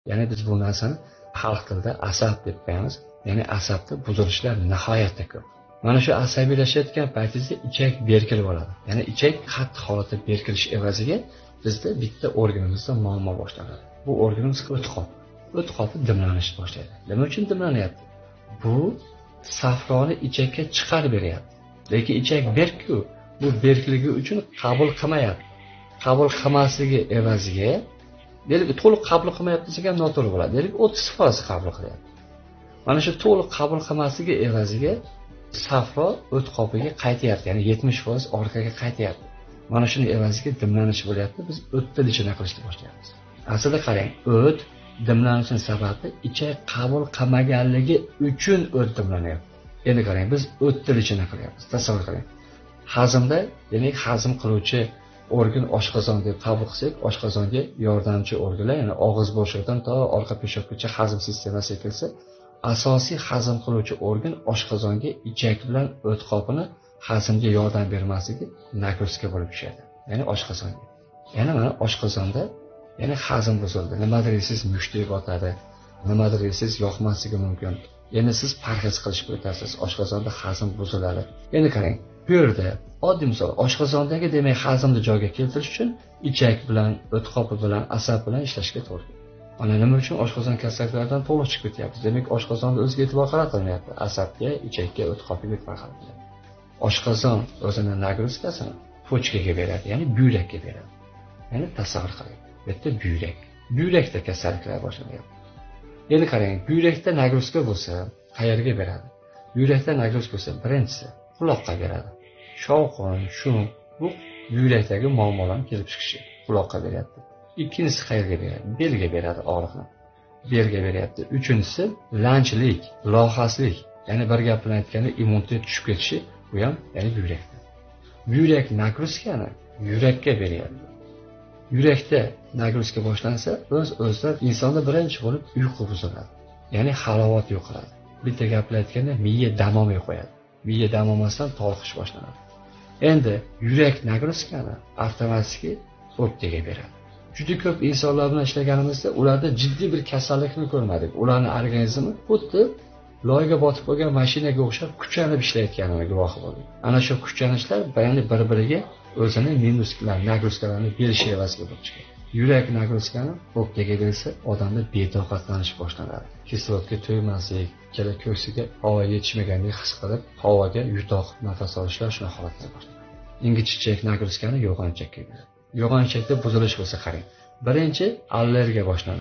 Ya'ni biz bu narsani xalq tilida asab deb qo'yamiz. Ya'ni asabda buzilishlar nihoyatda ko'p. Mana shu asabiylashayotgan paytingizda ichak berkilib oladi. Ya'ni ichak qattiq holatda berkilish evaziga bizda bitta organimizda muammo boshlanadi. Bu organimiz o'tqop. O'tqopi dimlanishni boshlaydi. Nima uchun dimlanyapti? Bu safroni ichakka chiqarib beryapti. Lekin ichak berk-ku, bu berkligi uchun qabul qilmayapti. Qabul qilmasligi evaziga, deylik to'liq qabul qilmayapti desak ham noto'g'ri bo'ladi. Deylik 30% qabul qilyapti. Mana shu to'liq qabul qilmasligi evaziga safro o'tqopiga qaytyapti, ya'ni 70% orqaga qaytyapti. Mana shuni evaziga dimlanish bo'lyapti. Biz o'tni ichini qilishni boshlayapmiz. Aslida qarang, o't dimlanishning sababi ichak qabul qilmaganligi uchun o't dimlanyapti. Endi qarang, biz o'tni ichini qilyapmiz. Tasavvur qiling. Hazmda, demak, hazm qiluvchi organ oshqozon deb qabul qilsak, oshqozonga yordamchi organlar, ya'ni og'iz bo'shlig'idan to orqa peshobgacha hazm sistemasi kelsa, asosiy hazm qiluvchi organ oshqozonga ichak bilan o't qopini hazmga yordam bermasligi nagruzka bo'lib tushadi. Ya'ni oshqozonga. Yana mana oshqozonda, ya'ni hazm buzildi. Nimadir siz mushtdek botadi, nimadir siz yoqmasligi mumkin. Endi siz parhez qilishga o'tasiz, oshqozonda hazm buziladi. Endi qarang, bu yerda oddiy misol, oshqozondagi demak hazmni joyiga keltirish uchun ichak bilan, o't qopi bilan, asab bilan ishlashga to'g'ri. Mana nima uchun oshqozon kasalliklaridan to'liq chiqib ketyapti. Demak, oshqozonga o'ziga e'tibor qaratilmayapti. Asabga, ichakka, o't qopiga e'tibor qaratiladi. Oshqozon o'zining nagruzkasini pochkaga beradi, ya'ni buyrakka beradi. Ya'ni tasavvur qiling. Bu yerda buyrak. Buyrakda kasalliklar boshlanyapti. Endi qarang, buyrakda nagruzka bo'lsa, qayerga beradi? Buyrakda nagruzka bo'lsa, birinchisi quloqqa beradi. Shovqin, shum, bu buyrakdagi muammolarning kelib chiqishi quloqqa beryapti. Ikkinchisi qayerga beradi? Belga beradi og'riqni. Belga beryapti. Uchinchisi lanchlik, lohaslik. Ya'ni bir gap bilan aytganda immunitet tushib ketishi, bu ham ya'ni buyrakda. Buyrak nagruzkani yurakka beryapti. Yurakda nagruzka boshlansa, o'z-o'zidan insonda birinchi bo'lib uyqu buziladi. Ya'ni halovat yo'qoladi. Bitta gap bilan aytganda miya dam olmay qo'yadi. Miya dam olmasdan toliqish boshlanadi. Endi yurak nagruzkani avtomatik o'pkaga beradi. Juda ko'p insonlar bilan ishlaganimizda ularda jiddiy bir kasallikni ko'rmadik. Ularning organizmi xuddi loyga botib qolgan mashinaga o'xshab kuchanib ishlayotganini guvohi bo'ldik. Ana shu kuchanishlar ya'ni bir-biriga o'zining minuslarni, nagruzkalarni berish evaziga bo'lib chiqadi. Yurak nagruzkani o'pkaga bersa, odamda betoqatlanish boshlanadi. Kislorodga to'ymaslik, kela ko'ksiga havo yetishmagandek his qilib, havoga yutoq nafas olishlar shuna holatlar boshlanadi. Ingichka nagruzkani yo'g'onchakka beradi. Yo'g'onchakda buzilish bo'lsa qarang. Birinchi allergiya boshlanadi.